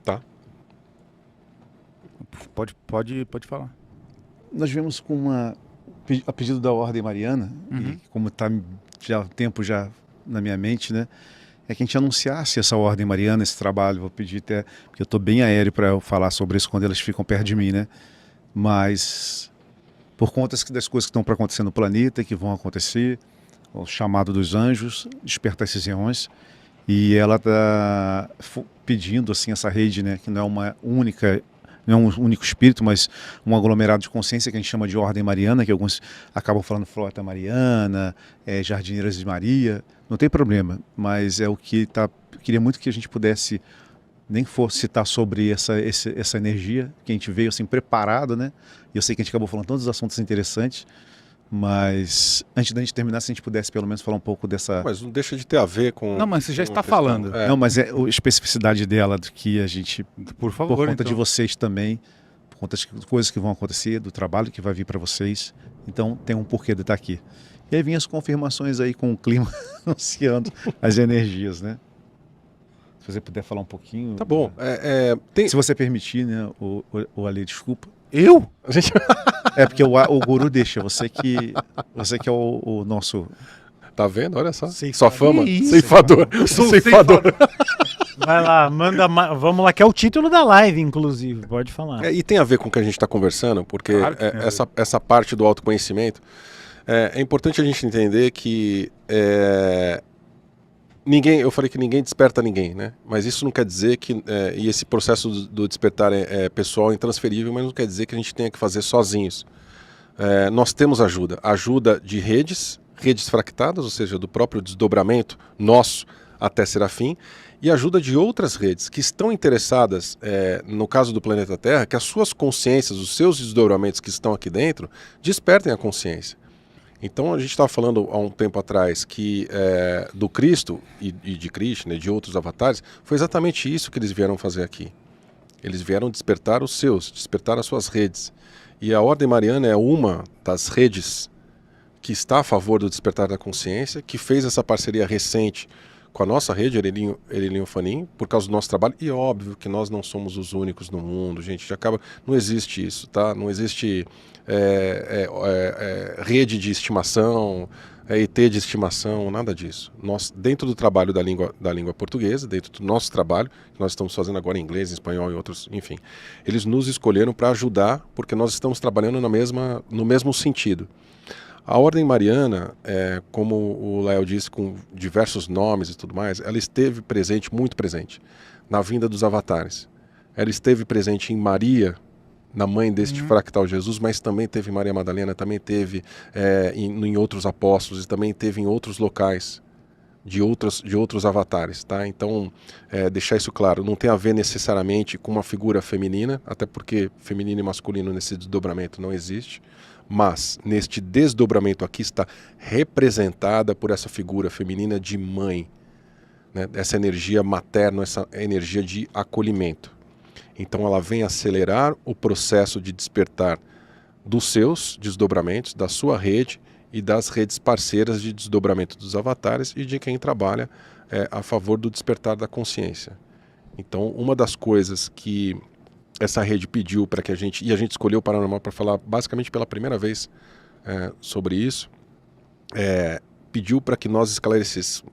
Tá. Pode falar. Nós viemos com a pedido da Ordem Mariana, e como está já há tempo já na minha mente, né? É que a gente anunciasse essa Ordem Mariana, esse trabalho. Vou pedir até, porque eu estou bem aéreo para eu falar sobre isso quando elas ficam perto de mim, né? Mas por conta das coisas que estão para acontecer no planeta, que vão acontecer, o chamado dos anjos, despertar esses eões, e ela está pedindo assim essa rede, né? Que não é uma única, não é um único espírito, mas um aglomerado de consciência que a gente chama de Ordem Mariana, que alguns acabam falando Frota Mariana, Jardineiras de Maria. Não tem problema, mas é o que tá. Queria muito que a gente pudesse nem fosse citar sobre essa energia, que a gente veio assim preparado, né? E eu sei que a gente acabou falando todos os assuntos interessantes, mas antes da gente terminar, se a gente pudesse pelo menos falar um pouco dessa. Mas não deixa de ter a ver com. Não, mas você já com está a questão. falando. Não, mas é a especificidade dela, do que a gente. Por favor, Por conta então. de vocês também, por conta das coisas que vão acontecer, do trabalho que vai vir para vocês. Então tem um porquê de estar aqui. E aí vinha as confirmações aí com o clima anunciando as energias, né? Se você puder falar um pouquinho. Tá bom. Se você permitir, né, o Ale, desculpa. Eu? A gente... É porque o guru deixa, você que é o nosso... Tá vendo? Olha só. Ceifador. Sua fama. Que isso? Ceifador. Eu sou Ceifador. Vai lá, manda vamos lá, que é o título da live, inclusive, pode falar. E tem a ver com o que a gente está conversando, porque Claro que tem a ver. essa parte do autoconhecimento, é importante a gente entender que eu falei que ninguém desperta ninguém, né? Mas isso não quer dizer que, e esse processo do despertar é pessoal, é intransferível, mas não quer dizer que a gente tenha que fazer sozinhos. Nós temos ajuda de redes fractadas, ou seja, do próprio desdobramento nosso até Serafim, e ajuda de outras redes que estão interessadas, no caso do planeta Terra, que as suas consciências, os seus desdobramentos que estão aqui dentro, despertem a consciência. Então a gente estava falando há um tempo atrás que do Cristo e de Krishna, de outros avatares, foi exatamente isso que eles vieram fazer aqui. Eles vieram despertar os seus, despertar as suas redes. E a Ordem Mariana é uma das redes que está a favor do despertar da consciência, que fez essa parceria recente com a nossa rede, Erelinho Fanim, por causa do nosso trabalho. E óbvio que nós não somos os únicos no mundo, gente. Já acaba, não existe isso, tá? Não existe rede de estimação, ET de estimação, nada disso. Nós, dentro do trabalho da língua portuguesa, dentro do nosso trabalho, que nós estamos fazendo agora em inglês, em espanhol e outros, enfim, eles nos escolheram para ajudar, porque nós estamos trabalhando no mesmo sentido. A Ordem Mariana, como o Léo disse, com diversos nomes e tudo mais, ela esteve presente, muito presente, na vinda dos avatares. Ela esteve presente em Maria, na mãe deste fractal Jesus, mas também teve em Maria Madalena, também teve em outros apóstolos e também teve em outros locais de outros avatares, tá? Então, deixar isso claro, não tem a ver necessariamente com uma figura feminina, até porque feminino e masculino nesse desdobramento não existe, mas neste desdobramento aqui está representada por essa figura feminina de mãe, né? Essa energia materna, essa energia de acolhimento. Então ela vem acelerar o processo de despertar dos seus desdobramentos, da sua rede e das redes parceiras de desdobramento dos avatares e de quem trabalha a favor do despertar da consciência. Então uma das coisas que essa rede pediu para que a gente escolheu o Paranormal para falar basicamente pela primeira vez sobre isso, pediu para que nós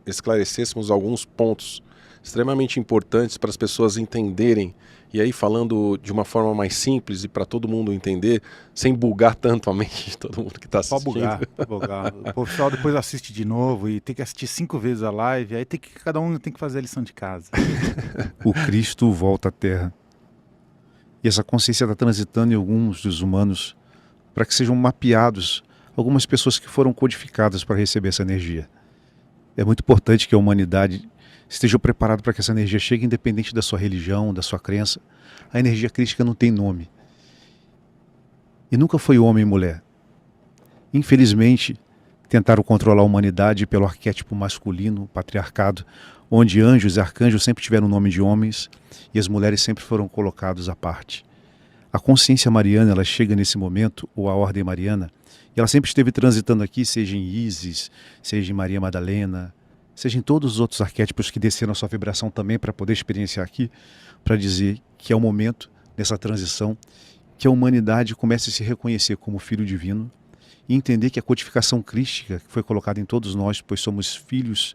esclarecêssemos alguns pontos extremamente importantes para as pessoas entenderem, e aí falando de uma forma mais simples e para todo mundo entender, sem bugar tanto a mente de todo mundo que está assistindo. Só bugar. O pessoal depois assiste de novo e tem que assistir 5 vezes a live, aí cada um tem que fazer a lição de casa. O Cristo volta à Terra. E essa consciência está transitando em alguns dos humanos para que sejam mapeados algumas pessoas que foram codificadas para receber essa energia. É muito importante que a humanidade esteja preparada para que essa energia chegue independente da sua religião, da sua crença. A energia crística não tem nome. E nunca foi homem e mulher. Infelizmente, tentaram controlar a humanidade pelo arquétipo masculino, patriarcado, onde anjos e arcanjos sempre tiveram o nome de homens e as mulheres sempre foram colocadas à parte. A consciência mariana, ela chega nesse momento, ou a Ordem Mariana, e ela sempre esteve transitando aqui, seja em Ísis, seja em Maria Madalena, seja em todos os outros arquétipos que desceram a sua vibração também para poder experienciar aqui, para dizer que é o momento dessa transição, que a humanidade comece a se reconhecer como filho divino e entender que a codificação crística que foi colocada em todos nós, pois somos filhos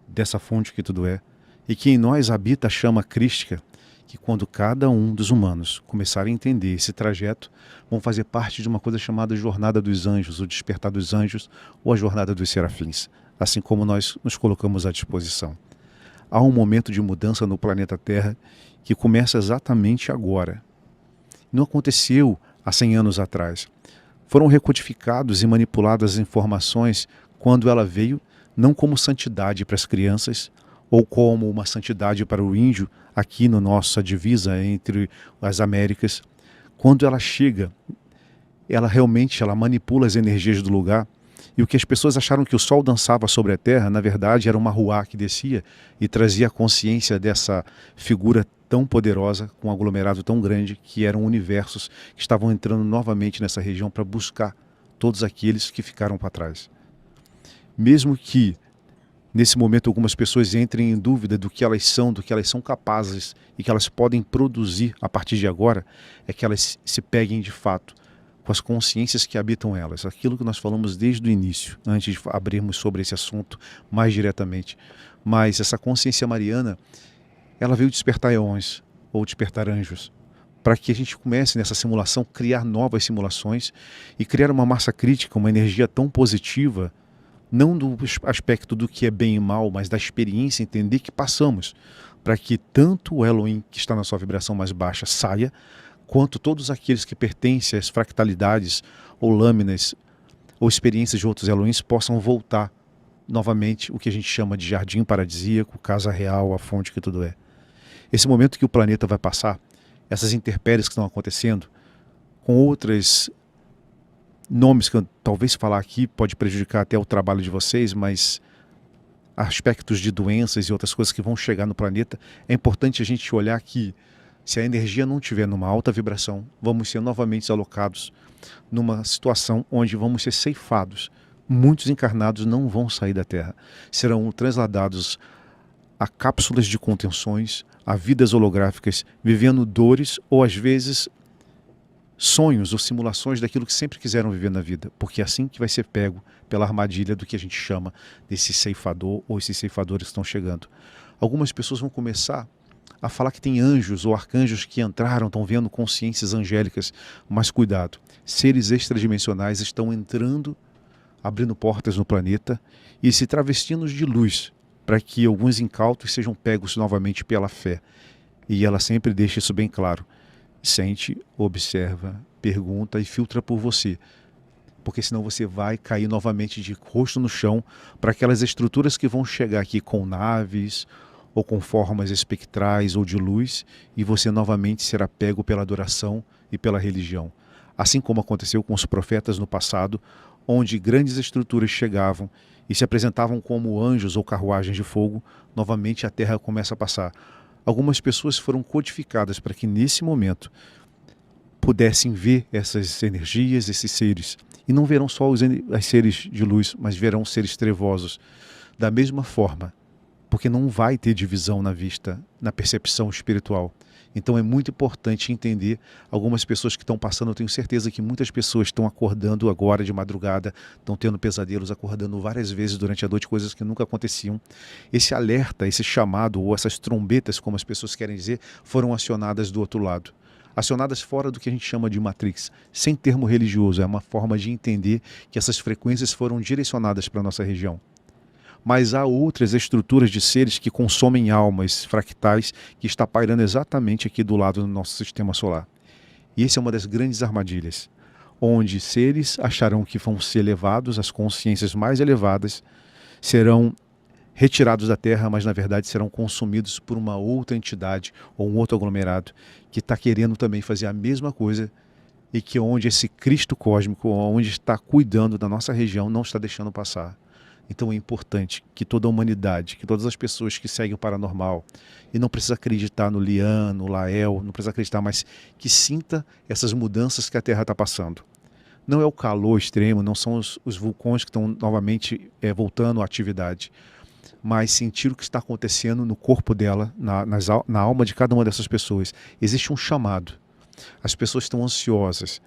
dessa fonte que tudo é, e que em nós habita a chama crística, que quando cada um dos humanos começar a entender esse trajeto, vão fazer parte de uma coisa chamada Jornada dos Anjos, o Despertar dos Anjos, ou a Jornada dos Serafins, assim como nós nos colocamos à disposição. Há um momento de mudança no planeta Terra que começa exatamente agora. Não aconteceu há 100 anos atrás. Foram recodificados e manipuladas as informações quando ela veio, não como santidade para as crianças, ou como uma santidade para o índio, aqui na nossa divisa entre as Américas. Quando ela chega, ela realmente manipula as energias do lugar, e o que as pessoas acharam que o sol dançava sobre a terra, na verdade era uma ruá que descia e trazia a consciência dessa figura tão poderosa, com um aglomerado tão grande, que eram universos que estavam entrando novamente nessa região para buscar todos aqueles que ficaram para trás. Mesmo que nesse momento algumas pessoas entrem em dúvida do que elas são capazes e que elas podem produzir a partir de agora, é que elas se peguem de fato com as consciências que habitam elas. Aquilo que nós falamos desde o início, antes de abrirmos sobre esse assunto mais diretamente. Mas essa consciência mariana, ela veio despertar eões, ou despertar anjos, para que a gente comece nessa simulação, criar novas simulações e criar uma massa crítica, uma energia tão positiva, não do aspecto do que é bem e mal, mas da experiência, entender que passamos, para que tanto o Elohim que está na sua vibração mais baixa saia, quanto todos aqueles que pertencem às fractalidades ou lâminas ou experiências de outros Elohims possam voltar novamente o que a gente chama de jardim paradisíaco, casa real, a fonte que tudo é. Esse momento que o planeta vai passar, essas intempéries que estão acontecendo, com outras nomes que eu talvez falar aqui pode prejudicar até o trabalho de vocês, mas aspectos de doenças e outras coisas que vão chegar no planeta, é importante a gente olhar que se a energia não estiver numa alta vibração, vamos ser novamente alocados numa situação onde vamos ser ceifados. Muitos encarnados não vão sair da Terra, serão transladados a cápsulas de contenções, a vidas holográficas, vivendo dores ou às vezes sonhos ou simulações daquilo que sempre quiseram viver na vida, porque é assim que vai ser pego pela armadilha do que a gente chama desse ceifador ou esses ceifadores que estão chegando. Algumas pessoas vão começar a falar que tem anjos ou arcanjos que entraram, estão vendo consciências angélicas, mas cuidado, seres extradimensionais estão entrando, abrindo portas no planeta e se travestindo de luz, para que alguns incautos sejam pegos novamente pela fé. E ela sempre deixa isso bem claro. Sente, observa, pergunta e filtra por você. Porque senão você vai cair novamente de rosto no chão para aquelas estruturas que vão chegar aqui com naves ou com formas espectrais ou de luz, e você novamente será pego pela adoração e pela religião. Assim como aconteceu com os profetas no passado, onde grandes estruturas chegavam e se apresentavam como anjos ou carruagens de fogo, novamente a terra começa a passar. Algumas pessoas foram codificadas para que nesse momento pudessem ver essas energias, esses seres. E não verão só os seres de luz, mas verão seres trevosos. Da mesma forma, porque não vai ter divisão na vista, na percepção espiritual. Então é muito importante entender algumas pessoas que estão passando, eu tenho certeza que muitas pessoas estão acordando agora de madrugada, estão tendo pesadelos, acordando várias vezes durante a noite, coisas que nunca aconteciam. Esse alerta, esse chamado, ou essas trombetas, como as pessoas querem dizer, foram acionadas do outro lado. Acionadas fora do que a gente chama de Matrix, sem termo religioso, é uma forma de entender que essas frequências foram direcionadas para a nossa região. Mas há outras estruturas de seres que consomem almas fractais que está pairando exatamente aqui do lado do nosso sistema solar. E essa é uma das grandes armadilhas, onde seres acharão que vão ser elevados, as consciências mais elevadas serão retirados da Terra, mas na verdade serão consumidos por uma outra entidade ou um outro aglomerado que está querendo também fazer a mesma coisa e que onde esse Cristo cósmico, onde está cuidando da nossa região, não está deixando passar. Então é importante que toda a humanidade, que todas as pessoas que seguem o paranormal, e não precisa acreditar no Lian, no Lael, não precisa acreditar, mas que sinta essas mudanças que a Terra está passando. Não é o calor extremo, não são os vulcões que estão novamente voltando à atividade, mas sentir o que está acontecendo no corpo dela, na alma de cada uma dessas pessoas. Existe um chamado. As pessoas estão ansiosas.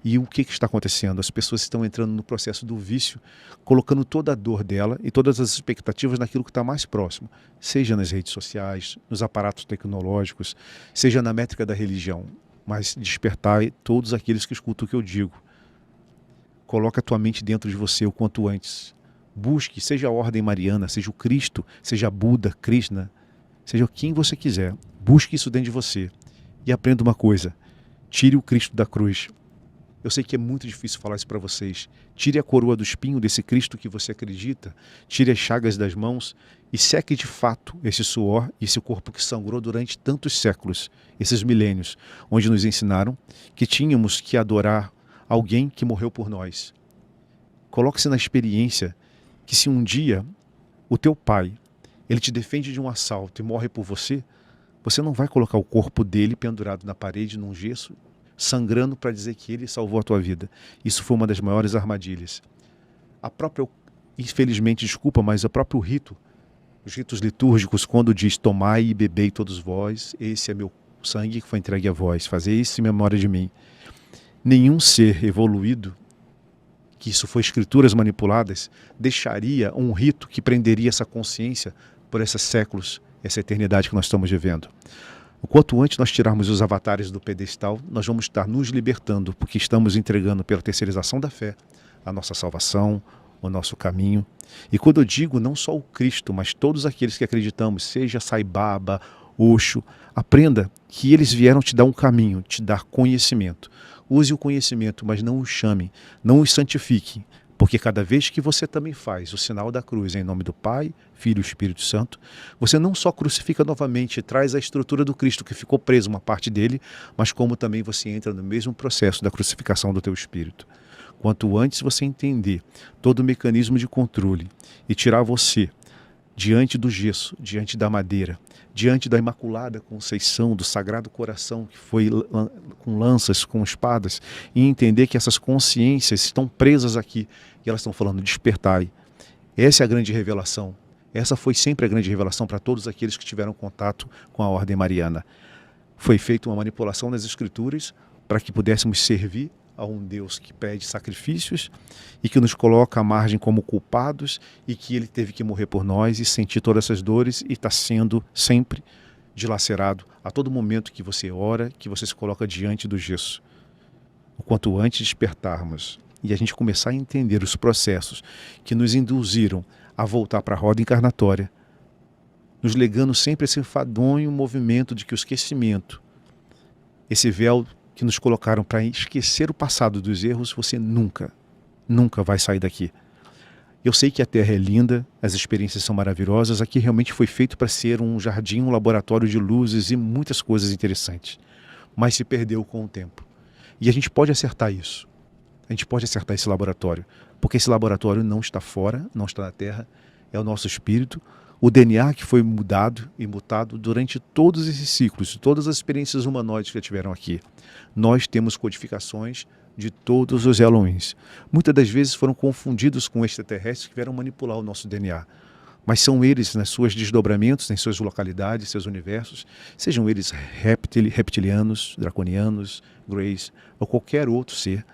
E o que está acontecendo? As pessoas estão entrando no processo do vício, colocando toda a dor dela e todas as expectativas naquilo que está mais próximo, seja nas redes sociais, nos aparatos tecnológicos, seja na métrica da religião. Mas despertai todos aqueles que escutam o que eu digo. Coloca a tua mente dentro de você o quanto antes. Busque, seja a ordem mariana, seja o Cristo, seja Buda, Krishna, seja quem você quiser. Busque isso dentro de você e aprenda uma coisa. Tire o Cristo da cruz. Eu sei que é muito difícil falar isso para vocês. Tire a coroa do espinho desse Cristo que você acredita, tire as chagas das mãos e seque de fato esse suor e esse corpo que sangrou durante tantos séculos, esses milênios, onde nos ensinaram que tínhamos que adorar alguém que morreu por nós. Coloque-se na experiência que se um dia o teu pai, ele te defende de um assalto e morre por você, você não vai colocar o corpo dele pendurado na parede, num gesso, sangrando para dizer que ele salvou a tua vida. Isso foi uma das maiores armadilhas. A própria, infelizmente, desculpa, mas o próprio rito, os ritos litúrgicos, quando diz tomai e bebei todos vós, esse é meu sangue que foi entregue a vós, fazei isso em memória de mim. Nenhum ser evoluído, que isso foi escrituras manipuladas, deixaria um rito que prenderia essa consciência por esses séculos, essa eternidade que nós estamos vivendo. O quanto antes nós tirarmos os avatares do pedestal, nós vamos estar nos libertando, porque estamos entregando pela terceirização da fé a nossa salvação, o nosso caminho. E quando eu digo não só o Cristo, mas todos aqueles que acreditamos, seja Sai Baba, Osho, aprenda que eles vieram te dar um caminho, te dar conhecimento. Use o conhecimento, mas não o chame, não o santifique, porque cada vez que você também faz o sinal da cruz em nome do Pai, Filho e Espírito Santo, você não só crucifica novamente e traz a estrutura do Cristo que ficou preso uma parte dele, mas como também você entra no mesmo processo da crucificação do teu espírito. Quanto antes você entender todo o mecanismo de controle e tirar você diante do gesso, diante da madeira, diante da Imaculada Conceição, do Sagrado Coração, que foi com lanças, com espadas, e entender que essas consciências estão presas aqui, e elas estão falando, despertai. Essa é a grande revelação. Essa foi sempre a grande revelação para todos aqueles que tiveram contato com a Ordem Mariana. Foi feita uma manipulação nas Escrituras para que pudéssemos servir a um Deus que pede sacrifícios e que nos coloca à margem como culpados e que ele teve que morrer por nós e sentir todas essas dores e está sendo sempre dilacerado a todo momento que você ora, que você se coloca diante do gesso. O quanto antes despertarmos e a gente começar a entender os processos que nos induziram a voltar para a roda encarnatória, nos legando sempre esse enfadonho movimento de que o esquecimento, esse véu que nos colocaram para esquecer o passado dos erros, você nunca vai sair daqui. Eu sei que a Terra é linda, as experiências são maravilhosas, aqui realmente foi feito para ser um jardim, um laboratório de luzes e muitas coisas interessantes, mas se perdeu com o tempo. E a gente pode acertar isso, a gente pode acertar esse laboratório, porque esse laboratório não está fora, não está na Terra, é o nosso espírito, o DNA que foi mudado e mutado durante todos esses ciclos, todas as experiências humanoides que tiveram aqui. Nós temos codificações de todos os Elohims. Muitas das vezes foram confundidos com extraterrestres que vieram manipular o nosso DNA. Mas são eles, nas suas desdobramentos, nas suas localidades, seus universos, sejam eles reptilianos, draconianos, greys ou qualquer outro ser,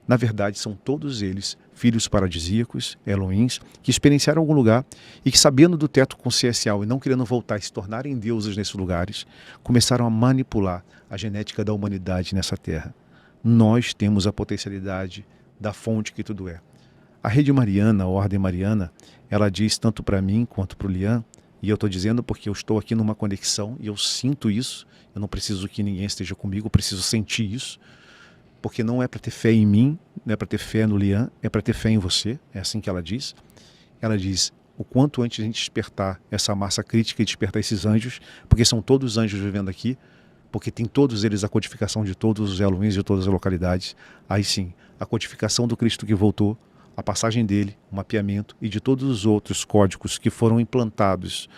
na verdade são todos eles filhos paradisíacos, Elohims, que experienciaram algum lugar e que, sabendo do teto consciencial e não querendo voltar e se tornarem deuses nesses lugares, começaram a manipular a genética da humanidade nessa terra. Nós temos a potencialidade da fonte que tudo é. A Rede Mariana, a Ordem Mariana, ela diz tanto para mim quanto para o Lian, e eu estou dizendo porque eu estou aqui numa conexão e eu sinto isso, eu não preciso que ninguém esteja comigo, eu preciso sentir isso, porque não é para ter fé em mim, não é para ter fé no Lian, é para ter fé em você, é assim que ela diz. Ela diz, o quanto antes a gente despertar essa massa crítica e despertar esses anjos, porque são todos anjos vivendo aqui, porque tem todos eles a codificação de todos os Elohims de todas as localidades, aí sim, a codificação do Cristo que voltou, a passagem dele, o mapeamento e de todos os outros códigos que foram implantados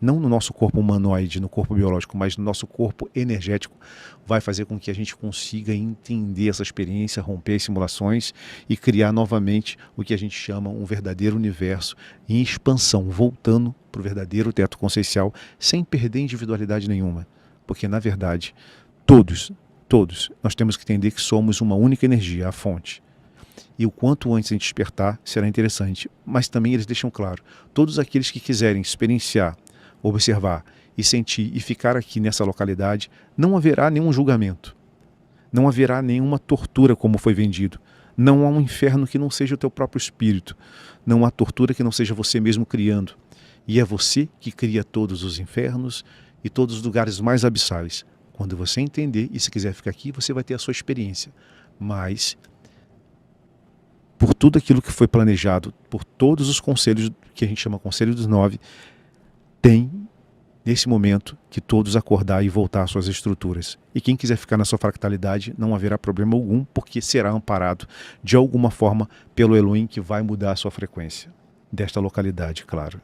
não no nosso corpo humanoide, no corpo biológico, mas no nosso corpo energético, vai fazer com que a gente consiga entender essa experiência, romper as simulações e criar novamente o que a gente chama um verdadeiro universo em expansão, voltando para o verdadeiro teto consciencial, sem perder individualidade nenhuma. Porque, na verdade, todos, nós temos que entender que somos uma única energia, a fonte. E o quanto antes a gente despertar será interessante. Mas também eles deixam claro, todos aqueles que quiserem experienciar, observar e sentir e ficar aqui nessa localidade, não haverá nenhum julgamento. Não haverá nenhuma tortura como foi vendido. Não há um inferno que não seja o teu próprio espírito. Não há tortura que não seja você mesmo criando. E é você que cria todos os infernos e todos os lugares mais abissais. Quando você entender e se quiser ficar aqui, você vai ter a sua experiência. Mas por tudo aquilo que foi planejado, por todos os conselhos que a gente chama Conselho dos 9, tem, nesse momento, que todos acordar e voltar às suas estruturas. E quem quiser ficar na sua fractalidade, não haverá problema algum, porque será amparado, de alguma forma, pelo Elohim que vai mudar a sua frequência. Desta localidade, claro.